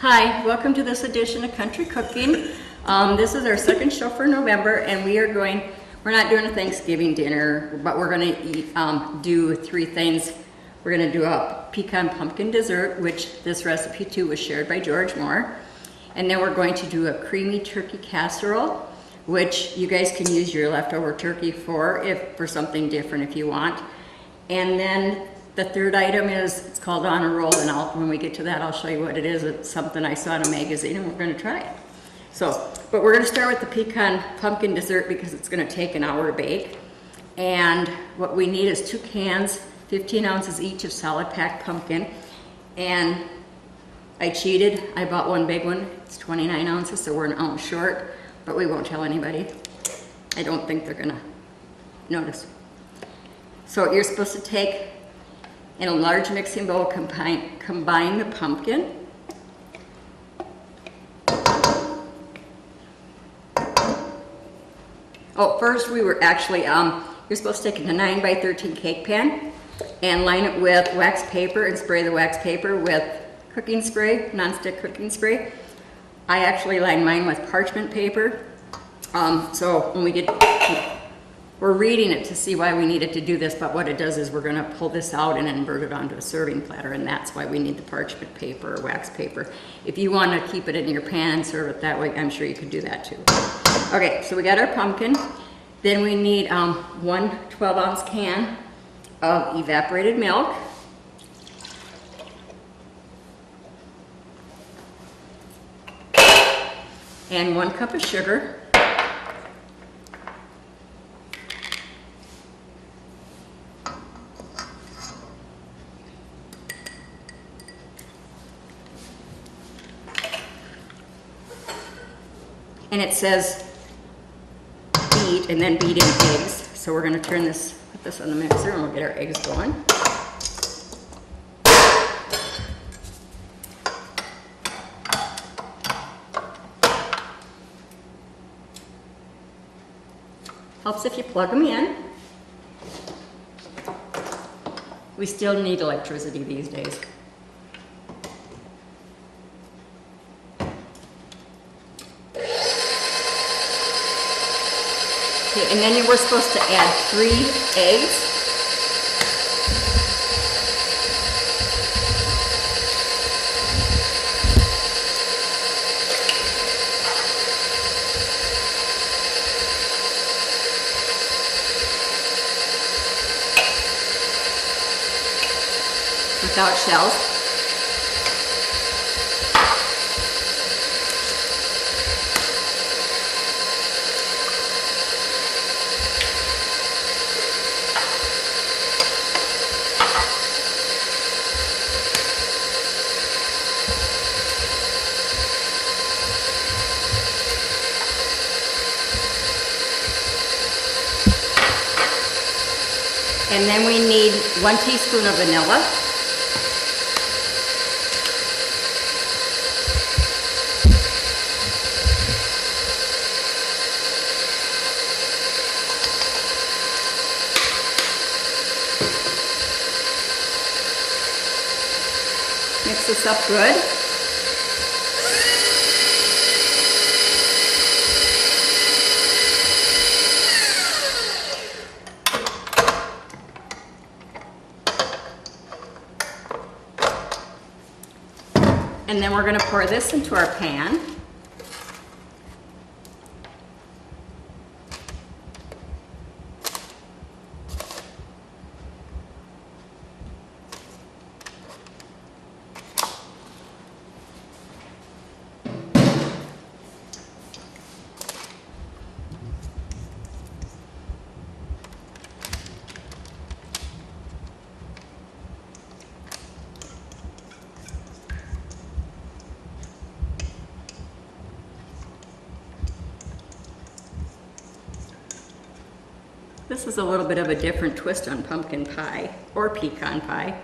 Hi, welcome to this edition of Country Cooking. This is our second show for November, and we're not doing a Thanksgiving dinner, but we're gonna do three things. We're gonna do a pecan pumpkin dessert, which this recipe too was shared by George Moore. And then we're going to do a creamy turkey casserole, which you guys can use your leftover turkey for something different if you want. And then the third item is, it's called on a roll, and when we get to that, I'll show you what it is. It's something I saw in a magazine, and we're gonna try it. But we're gonna start with the pecan pumpkin dessert because it's gonna take an hour to bake. And what we need is 2 cans, 15 ounces each of solid packed pumpkin. And I cheated, I bought one big one. It's 29 ounces, so we're an ounce short, but we won't tell anybody. I don't think they're gonna notice. So you're supposed to take, in a large mixing bowl, combine the pumpkin, first we were actually, you're supposed to take a 9 by 13 cake pan and line it with wax paper and spray the wax paper with cooking spray, nonstick cooking spray. I actually line mine with parchment paper. So when we're reading it to see why we needed to do this, but what it does is we're gonna pull this out and invert it onto a serving platter, and that's why we need the parchment paper or wax paper. If you wanna keep it in your pan and serve it that way, I'm sure you could do that too. Okay, so we got our pumpkin. Then we need 1 12-ounce can of evaporated milk. And 1 cup of sugar. And it says beat and then beat in eggs. So we're gonna put this on the mixer, and we'll get our eggs going. Helps if you plug them in. We still need electricity these days. Okay, and then we're supposed to add 3 eggs. Without shells. And then we need 1 teaspoon of vanilla. Mix this up good. And then we're going to pour this into our pan. This is a little bit of a different twist on pumpkin pie or pecan pie,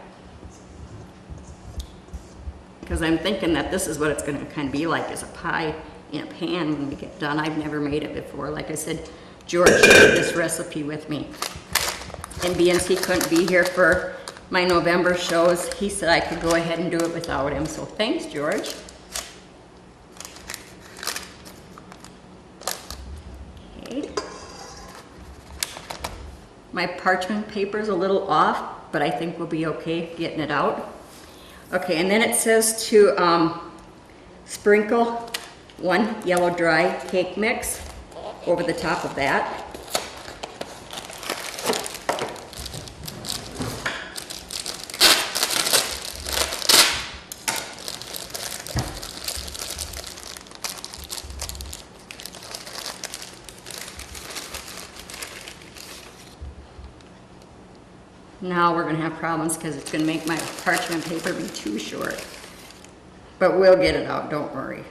because I'm thinking that this is what it's going to kind of be like, as a pie in a pan when we get done. I've never made it before. Like I said, George shared this recipe with me, and being he couldn't be here for my November shows, he said I could go ahead and do it without him. So thanks, George. Okay. My parchment paper is a little off, but I think we'll be okay getting it out. Okay, and then it says to sprinkle 1 yellow dry cake mix over the top of that. Now we're going to have problems because it's going to make my parchment paper be too short. But we'll get it out, don't worry.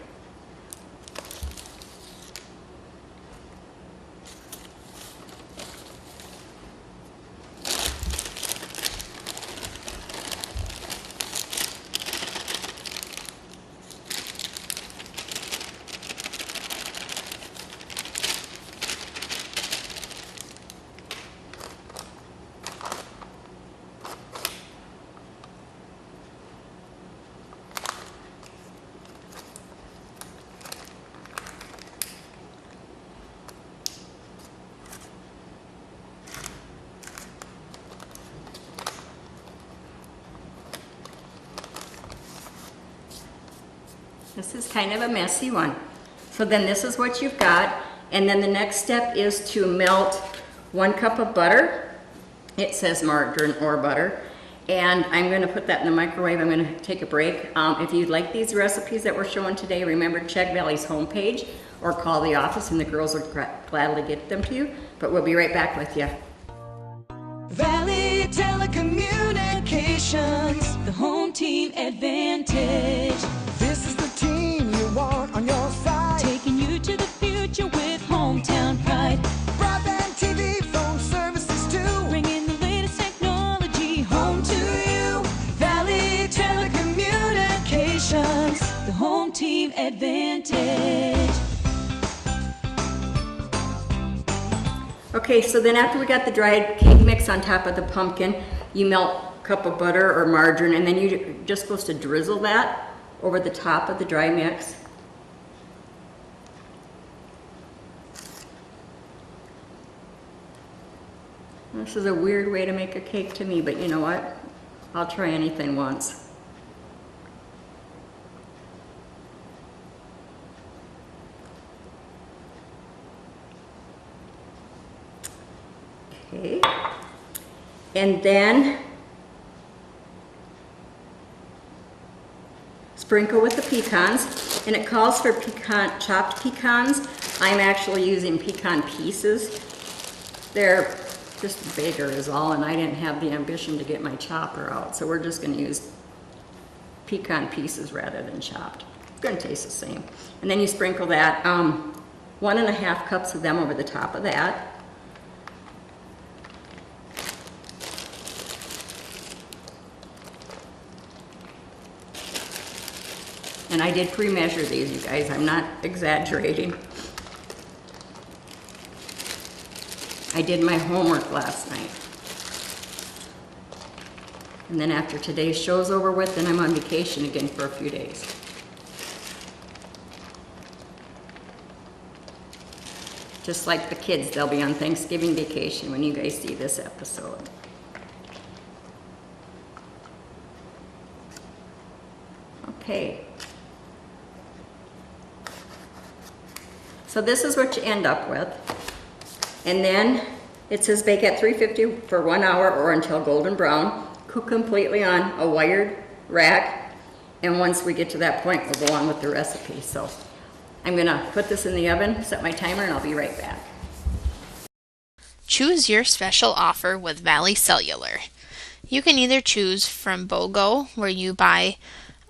This is kind of a messy one. So then this is what you've got. And then the next step is to melt 1 cup of butter. It says margarine or butter. And I'm going to put that in the microwave. I'm going to take a break. If you'd like these recipes that we're showing today, remember check Valley's homepage or call the office and the girls will gladly get them to you. But we'll be right back with you. Valley Telecommunications, the home team advantage. This is the team you want on your side. Taking you to the future with hometown pride. Broadband, TV, phone services too. Bringing the latest technology home to you. Valley Telecommunications, the home team advantage. Okay, so then after we got the dried cake mix on top of the pumpkin, you melt a cup of butter or margarine, and then you're just supposed to drizzle that over the top of the dry mix. This is a weird way to make a cake to me, but you know what? I'll try anything once. Okay, and then sprinkle with the pecans, and it calls for chopped pecans. I'm actually using pecan pieces. They're just bigger is all, and I didn't have the ambition to get my chopper out, so we're just going to use pecan pieces rather than chopped. It's going to taste the same. And then you sprinkle that 1.5 cups of them over the top of that. And I did pre-measure these, you guys. I'm not exaggerating. I did my homework last night. And then after today's show's over with, then I'm on vacation again for a few days. Just like the kids, they'll be on Thanksgiving vacation when you guys see this episode. Okay. So this is what you end up with. And then it says bake at 350 for 1 hour or until golden brown. Cook completely on a wired rack. And once we get to that point, we'll go on with the recipe. So I'm gonna put this in the oven, set my timer, and I'll be right back. Choose your special offer with Valley Cellular. You can either choose from BOGO, where you buy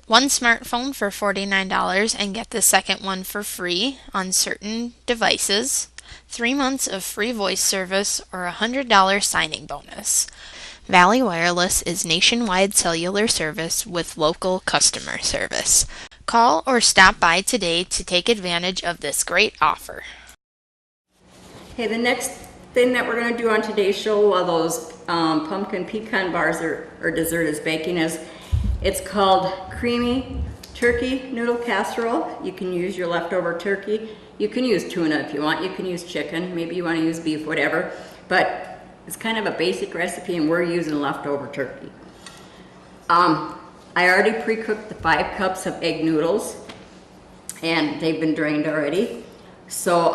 1 smartphone for $49 and get the second one for free on certain devices, 3 months of free voice service, or a $100 signing bonus. Valley Wireless is nationwide cellular service with local customer service. Call or stop by today to take advantage of this great offer. Okay, the next thing that we're going to do on today's show while those pumpkin pecan bars or dessert is baking is, it's called creamy turkey noodle casserole. You can use your leftover turkey. You can use tuna if you want, you can use chicken, maybe you want to use beef, whatever. But it's kind of a basic recipe and we're using leftover turkey. I already pre-cooked the 5 cups of egg noodles and they've been drained already. So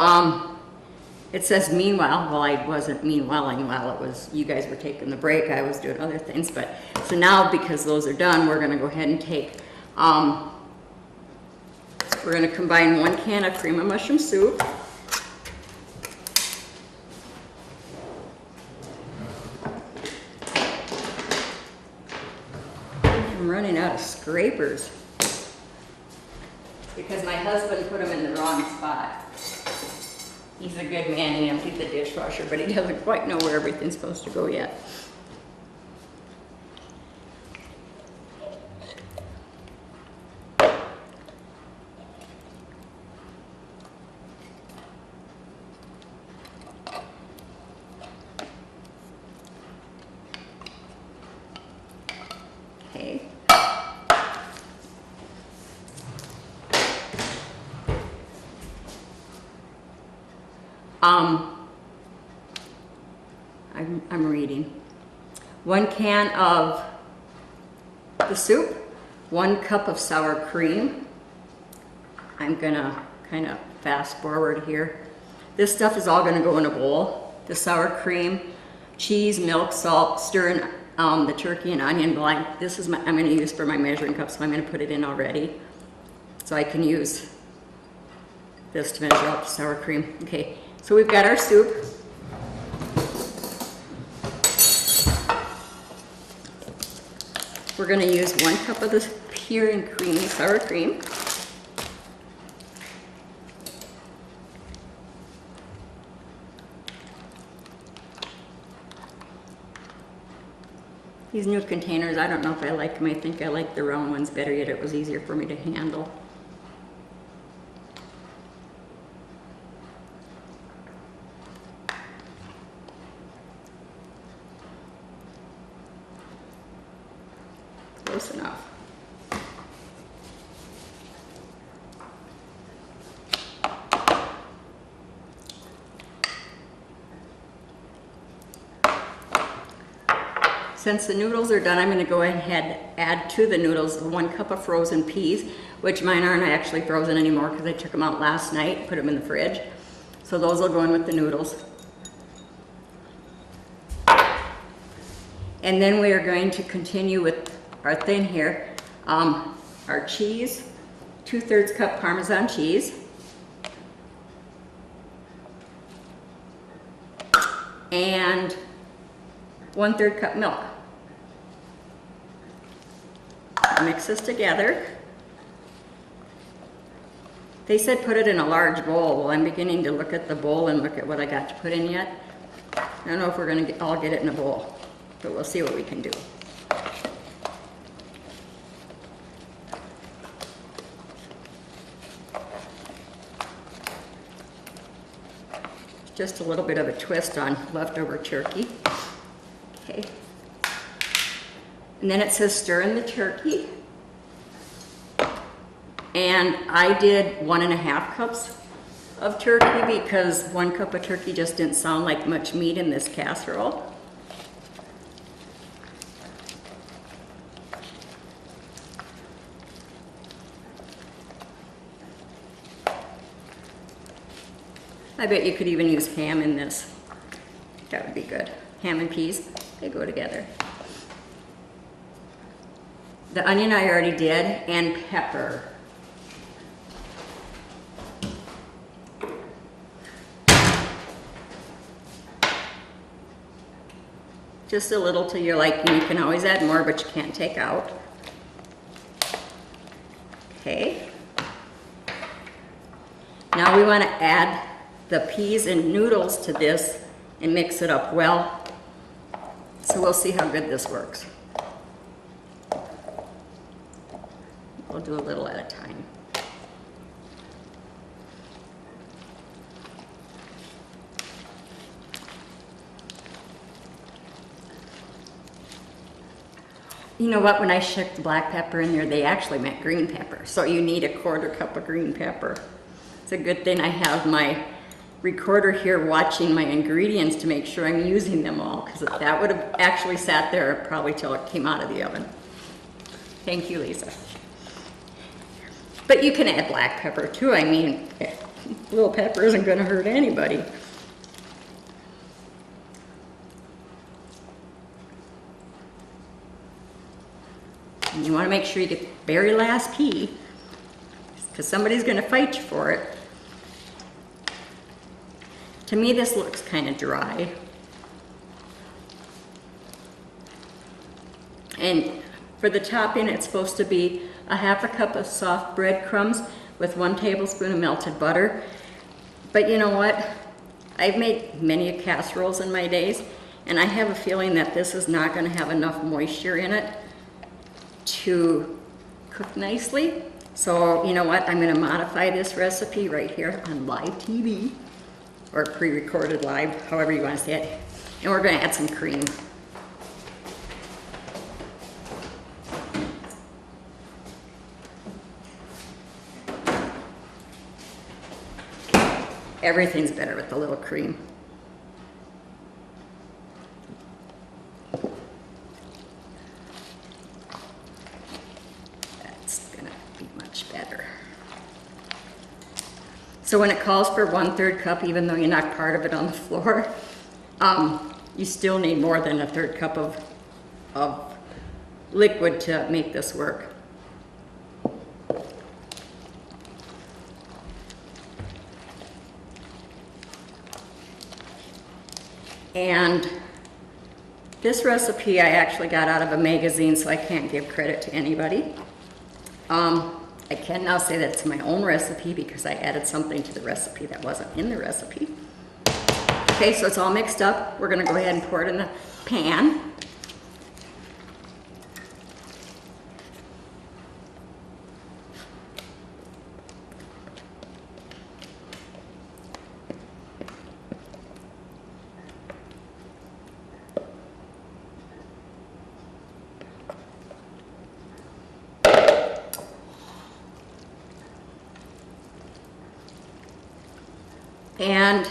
it says meanwhile, well I wasn't meanwhiling while it was, you guys were taking the break, I was doing other things. But so now because those are done, we're gonna go ahead and take, we're gonna combine 1 can of cream of mushroom soup. I'm running out of scrapers because my husband put them in the wrong spot. He's a good man, he emptied the dishwasher, but he doesn't quite know where everything's supposed to go yet. Okay. I'm reading. 1 can of the soup, 1 cup of sour cream. I'm gonna kind of fast forward here. This stuff is all gonna go in a bowl. The sour cream, cheese, milk, salt, stir in the turkey and onion. This is I'm gonna use for my measuring cup, so I'm gonna put it in already. So I can use this to measure out the sour cream. Okay, so we've got our soup. We're gonna use 1 cup of this pure and creamy sour cream. These new containers, I don't know if I like them. I think I like the round ones better, yet it was easier for me to handle. Close enough. Since the noodles are done, I'm going to go ahead and add to the noodles 1 cup of frozen peas, which mine aren't actually frozen anymore because I took them out last night, put them in the fridge. So those will go in with the noodles. And then we are going to continue with our thing here. Our cheese, 2/3 cup Parmesan cheese. And 1/3 cup milk. Mix this together. They said put it in a large bowl. Well, I'm beginning to look at the bowl and look at what I got to put in yet. I don't know if we're going to all get it in a bowl, but we'll see what we can do. Just a little bit of a twist on leftover turkey. Okay. And then it says stir in the turkey. And I did 1.5 cups of turkey because 1 cup of turkey just didn't sound like much meat in this casserole. I bet you could even use ham in this. That would be good. Ham and peas, they go together. The onion I already did, and pepper. Just a little to your liking. You can always add more, but you can't take out. Okay. Now we want to add the peas and noodles to this and mix it up well. So we'll see how good this works. We'll do a little at a time. You know what, when I shook the black pepper in there, they actually meant green pepper. So you need 1/4 cup of green pepper. It's a good thing I have my recorder here watching my ingredients to make sure I'm using them all, because if that would have actually sat there probably till it came out of the oven. Thank you, Lisa. But you can add black pepper too. I mean, little pepper isn't going to hurt anybody. And you want to make sure you get the very last pea, because somebody's going to fight you for it. To me, this looks kind of dry. And for the topping, it's supposed to be a half a cup of soft breadcrumbs with 1 tablespoon of melted butter. But you know what? I've made many casseroles in my days, and I have a feeling that this is not going to have enough moisture in it to cook nicely. So you know what? I'm going to modify this recipe right here on live TV, or pre-recorded live, however you want to say it. And we're going to add some cream. Everything's better with a little cream. That's gonna be much better. So when it calls for 1/3 cup, even though you knocked part of it on the floor, you still need more than 1/3 cup of liquid to make this work. And this recipe I actually got out of a magazine, so I can't give credit to anybody. I can now say that it's my own recipe because I added something to the recipe that wasn't in the recipe. Okay, so it's all mixed up. We're gonna go ahead and pour it in the pan. And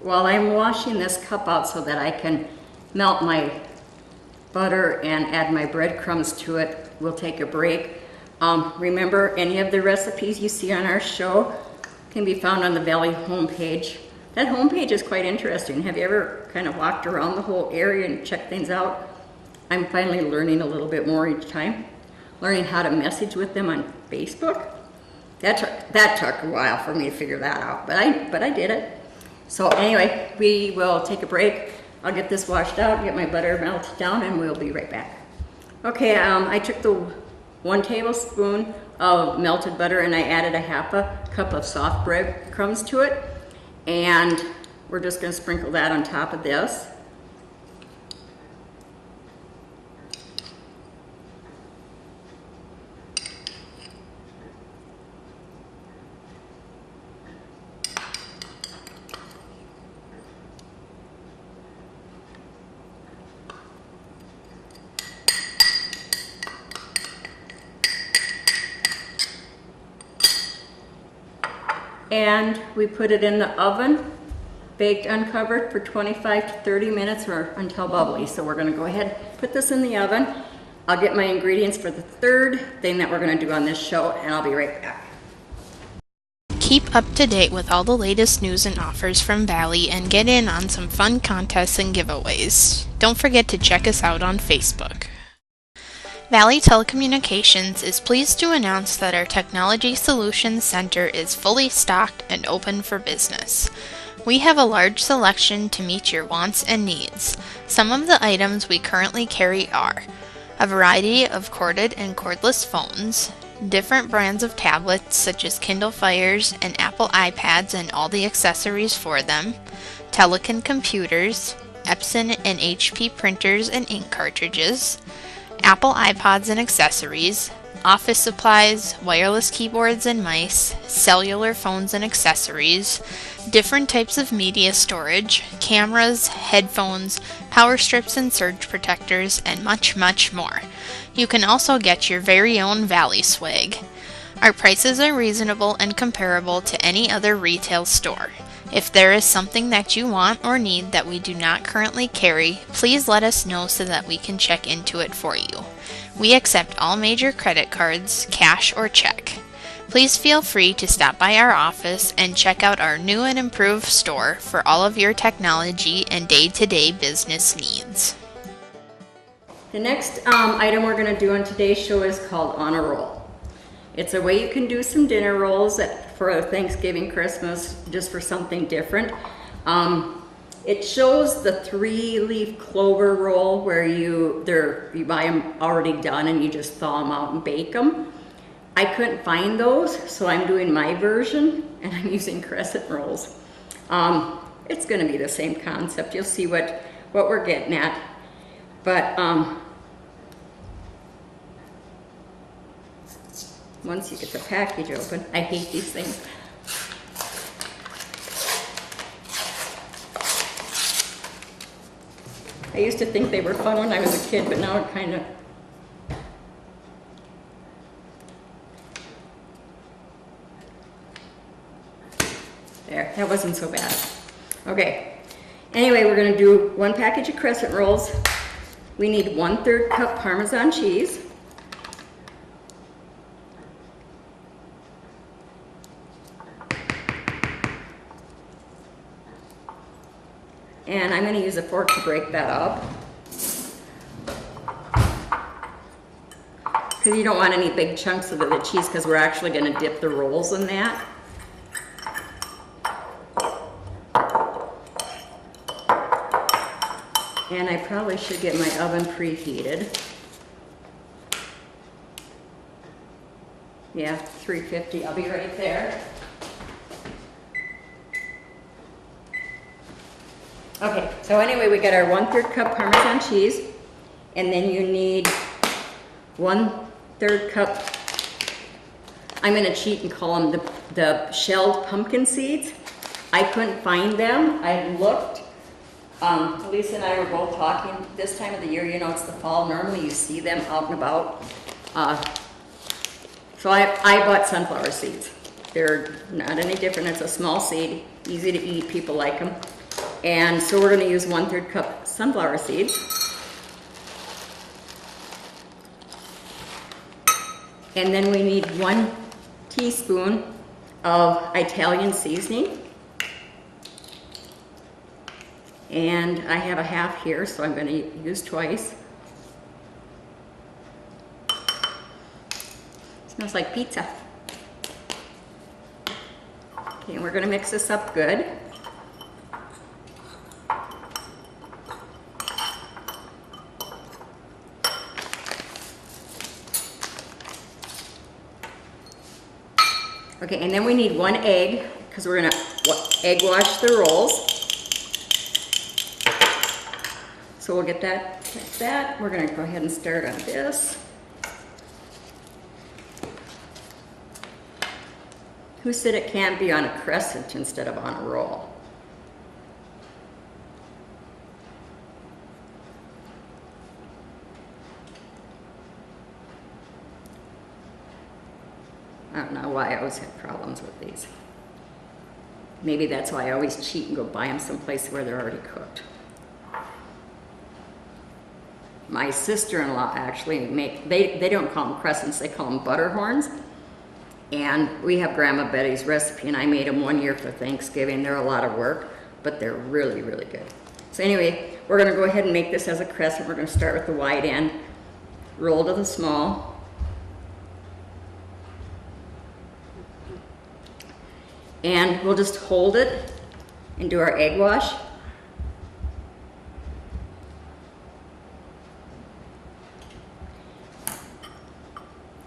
while I'm washing this cup out so that I can melt my butter and add my breadcrumbs to it, we'll take a break. Remember, any of the recipes you see on our show can be found on the Valley homepage. That homepage is quite interesting. Have you ever kind of walked around the whole area and checked things out? I'm finally learning a little bit more each time. Learning how to message with them on Facebook. That took a while for me to figure that out, but I did it. So anyway, we will take a break. I'll get this washed out, get my butter melted down, and we'll be right back. Okay, I took the 1 tablespoon of melted butter and I added a half a cup of soft breadcrumbs to it. And we're just gonna sprinkle that on top of this. And we put it in the oven, baked uncovered for 25 to 30 minutes or until bubbly. So we're gonna go ahead and put this in the oven. I'll get my ingredients for the 3rd thing that we're gonna do on this show, and I'll be right back. Keep up to date with all the latest news and offers from Valley and get in on some fun contests and giveaways. Don't forget to check us out on Facebook. Valley Telecommunications is pleased to announce that our Technology Solutions Center is fully stocked and open for business. We have a large selection to meet your wants and needs. Some of the items we currently carry are a variety of corded and cordless phones, different brands of tablets such as Kindle Fires and Apple iPads and all the accessories for them, Telekin computers, Epson and HP printers and ink cartridges, Apple iPods and accessories, office supplies, wireless keyboards and mice, cellular phones and accessories, different types of media storage, cameras, headphones, power strips and surge protectors, and much, much more. You can also get your very own Valley swag. Our prices are reasonable and comparable to any other retail store. If there is something that you want or need that we do not currently carry, please let us know so that we can check into it for you. We accept all major credit cards, cash or check. Please feel free to stop by our office and check out our new and improved store for all of your technology and day-to-day business needs. The next item we're going to do on today's show is called On a Roll. It's a way you can do some dinner rolls for Thanksgiving, Christmas, just for something different. It shows the 3-leaf clover roll where you buy them already done and you just thaw them out and bake them. I couldn't find those, so I'm doing my version and I'm using crescent rolls. It's going to be the same concept. You'll see what we're getting at. But once you get the package open, I hate these things. I used to think they were fun when I was a kid, but now it kind of... There, that wasn't so bad. Okay, anyway, we're going to do 1 package of crescent rolls. We need 1/3 cup Parmesan cheese. And I'm going to use a fork to break that up. Because you don't want any big chunks of the cheese because we're actually going to dip the rolls in that. And I probably should get my oven preheated. Yeah, 350, I'll be right there. Okay, so anyway, we got our 1/3 cup Parmesan cheese, and then you need 1/3 cup, I'm gonna cheat and call them the shelled pumpkin seeds. I couldn't find them, I looked. Lisa and I were both talking, this time of the year, you know, it's the fall, normally you see them out and about. So I bought sunflower seeds. They're not any different, it's a small seed, easy to eat, people like them. And so we're going to use 1/3 cup sunflower seeds. And then we need 1 teaspoon of Italian seasoning. And I have a half here, so I'm going to use twice. Smells like pizza. Okay, and we're going to mix this up good. Okay, and then we need 1 egg, because we're going to egg wash the rolls. So we'll get that like that. We're going to go ahead and start on this. Who said it can't be on a crescent instead of on a roll? I don't know why I always have problems with these. Maybe that's why I always cheat and go buy them someplace where they're already cooked. My sister-in-law actually they don't call them crescents, they call them butter horns. And we have Grandma Betty's recipe, and I made them 1 year for Thanksgiving. They're a lot of work, but they're really, really good. So anyway, we're gonna go ahead and make this as a crescent. We're gonna start with the wide end, roll to the small. And we'll just hold it and do our egg wash.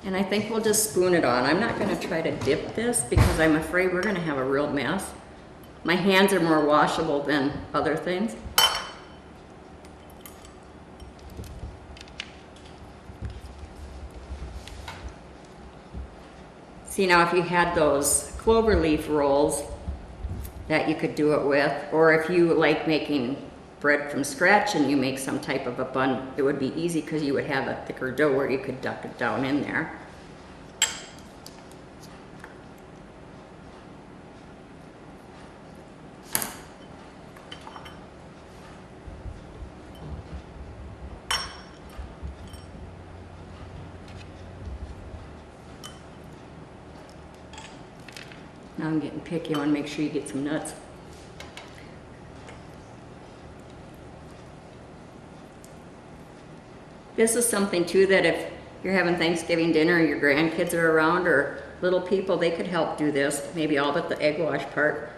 And I think we'll just spoon it on. I'm not going to try to dip this because I'm afraid we're going to have a real mess. My hands are more washable than other things. See, now if you had those clover leaf rolls that you could do it with, or if you like making bread from scratch and you make some type of a bun, it would be easy because you would have a thicker dough where you could duck it down in there. Now I'm getting picky. I want to make sure you get some nuts. This is something too that if you're having Thanksgiving dinner and your grandkids are around or little people, they could help do this. Maybe all but the egg wash part.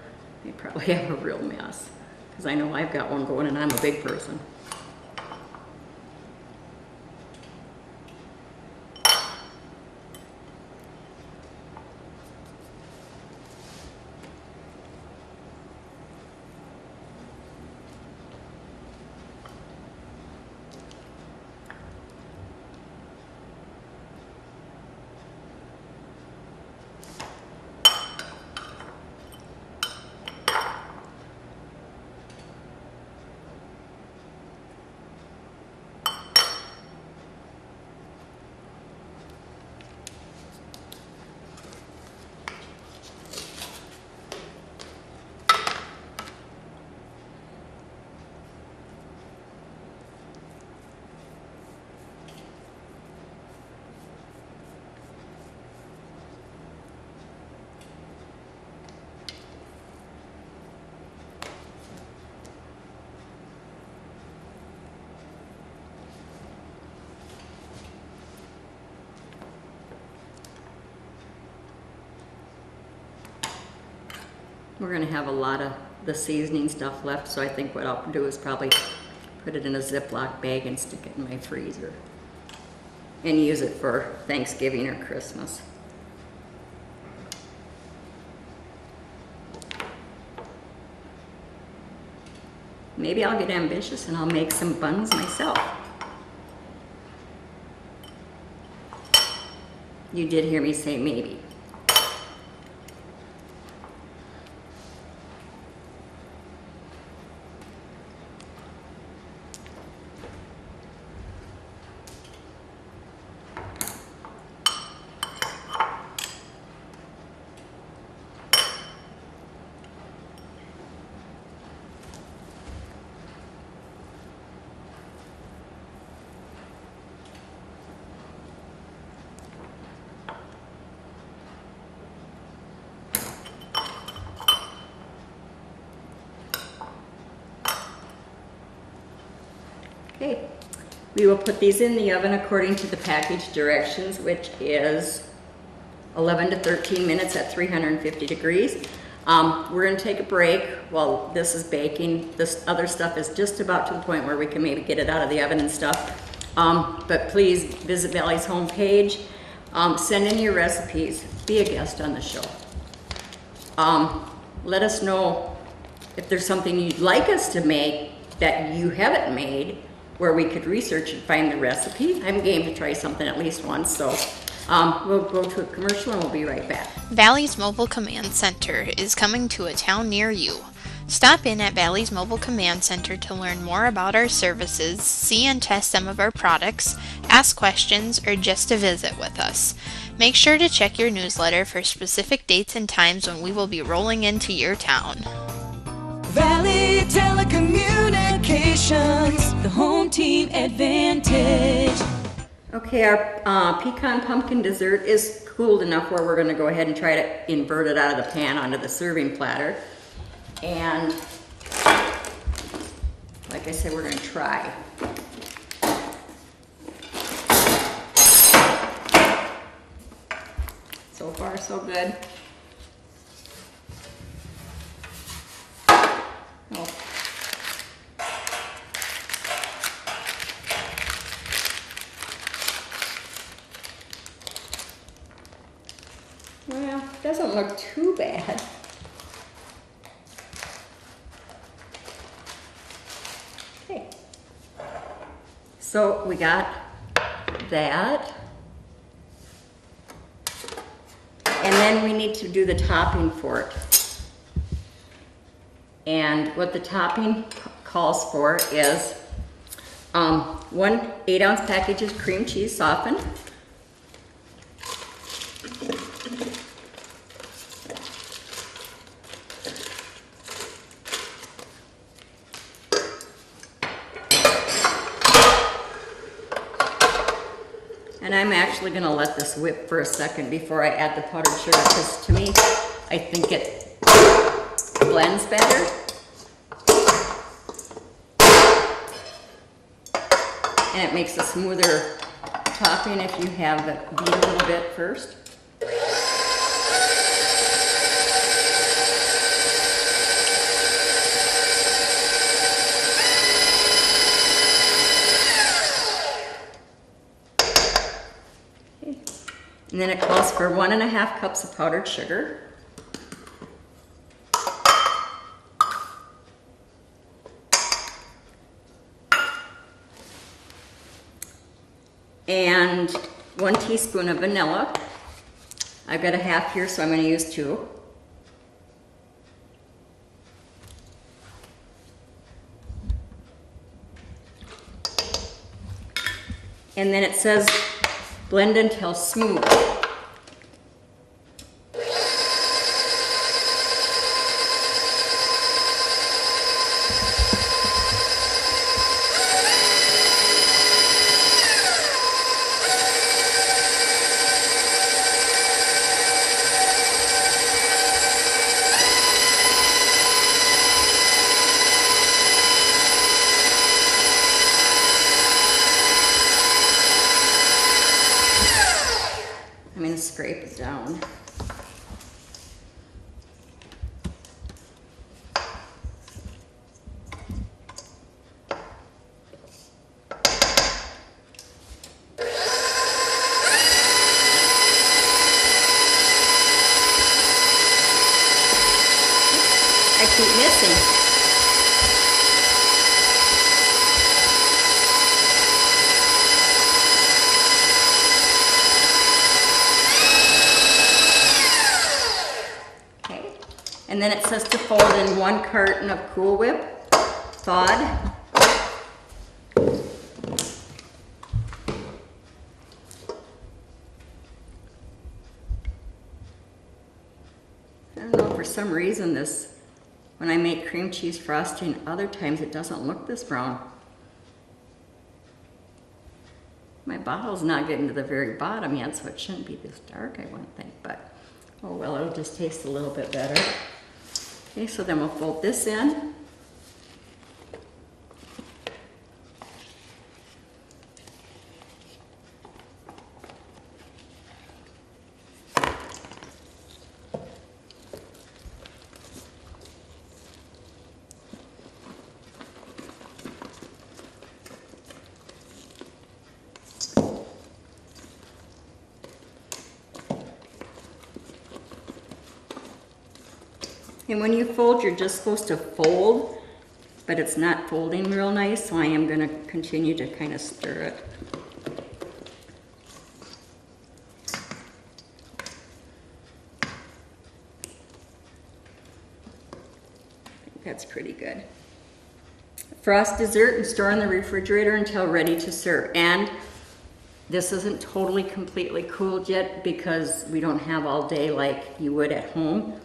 They probably have a real mess. Because I know I've got one going and I'm a big person. We're gonna have a lot of the seasoning stuff left, so I think what I'll do is probably put it in a Ziploc bag and stick it in my freezer. And use it for Thanksgiving or Christmas. Maybe I'll get ambitious and I'll make some buns myself. You did hear me say maybe. Okay, we will put these in the oven according to the package directions, which is 11 to 13 minutes at 350 degrees. We're going to take a break while this is baking. This other stuff is just about to the point where we can maybe get it out of the oven and stuff. But please visit Valley's homepage. Send in your recipes. Be a guest on the show. Let us know if there's something you'd like us to make that you haven't made, where we could research and find the recipe. I'm game to try something at least once, so we'll go to a commercial and we'll be right back. Valley's Mobile Command Center is coming to a town near you. Stop in at Valley's Mobile Command Center to learn more about our services, see and test some of our products, ask questions, or just to visit with us. Make sure to check your newsletter for specific dates and times when we will be rolling into your town. Valley Telecommunications, the home team advantage. Okay, our pecan pumpkin dessert is cooled enough where we're going to go ahead and try to invert it out of the pan onto the serving platter. And like I said, we're going to try. So far, so good. Oh. Well, doesn't look too bad. Okay. So we got that. And then we need to do the topping for it. And what the topping calls for is 1 8-ounce package of cream cheese softened, and I'm actually going to let this whip for a second before I add the powdered sugar, because to me I think it blends better. And it makes a smoother topping if you have it beat a little bit first. Okay. And then it calls for 1.5 cups of powdered sugar. And 1 teaspoon of vanilla. I've got a half here, so I'm going to use 2. And then it says blend until smooth. I'm going to scrape it down. I keep missing. And then it says to fold in 1 carton of Cool Whip, thawed. I don't know, for some reason this, when I make cream cheese frosting, other times it doesn't look this brown. My bottle's not getting to the very bottom yet, so it shouldn't be this dark, I wouldn't think, but oh well, it'll just taste a little bit better. Okay, so then we'll fold this in. And when you fold, you're just supposed to fold, but it's not folding real nice, so I am going to continue to kind of stir it. I think that's pretty good. Frost dessert and store in the refrigerator until ready to serve. And this isn't totally completely cooled yet because we don't have all day like you would at home.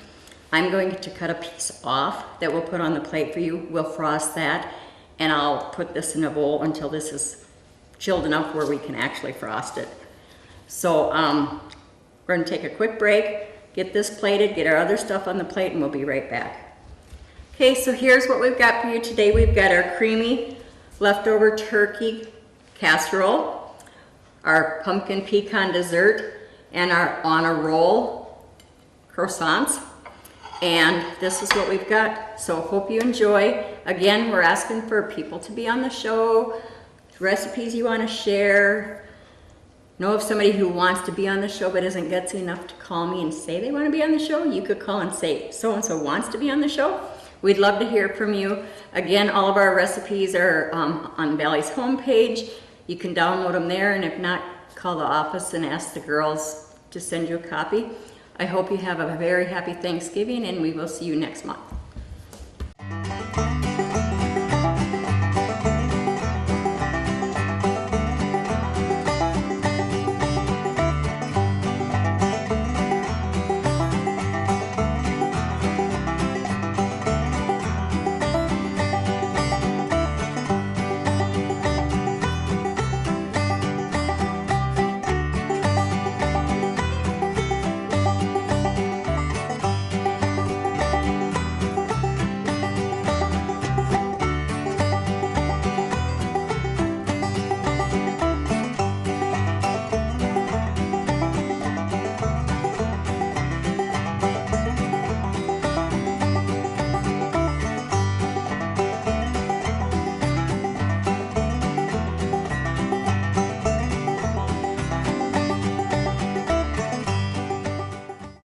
I'm going to cut a piece off that we'll put on the plate for you. We'll frost that, and I'll put this in a bowl until this is chilled enough where we can actually frost it. So we're going to take a quick break, get this plated, get our other stuff on the plate, and we'll be right back. Okay, so here's what we've got for you today. We've got our creamy leftover turkey casserole, our pumpkin pecan dessert, and our on a roll croissants. And this is what we've got, so hope you enjoy. Again, we're asking for people to be on the show, recipes you want to share. Know of somebody who wants to be on the show but isn't gutsy enough to call me and say they want to be on the show, you could call and say so-and-so wants to be on the show. We'd love to hear from you. Again, all of our recipes are on Valley's homepage. You can download them there, and if not, call the office and ask the girls to send you a copy. I hope you have a very happy Thanksgiving, and we will see you next month.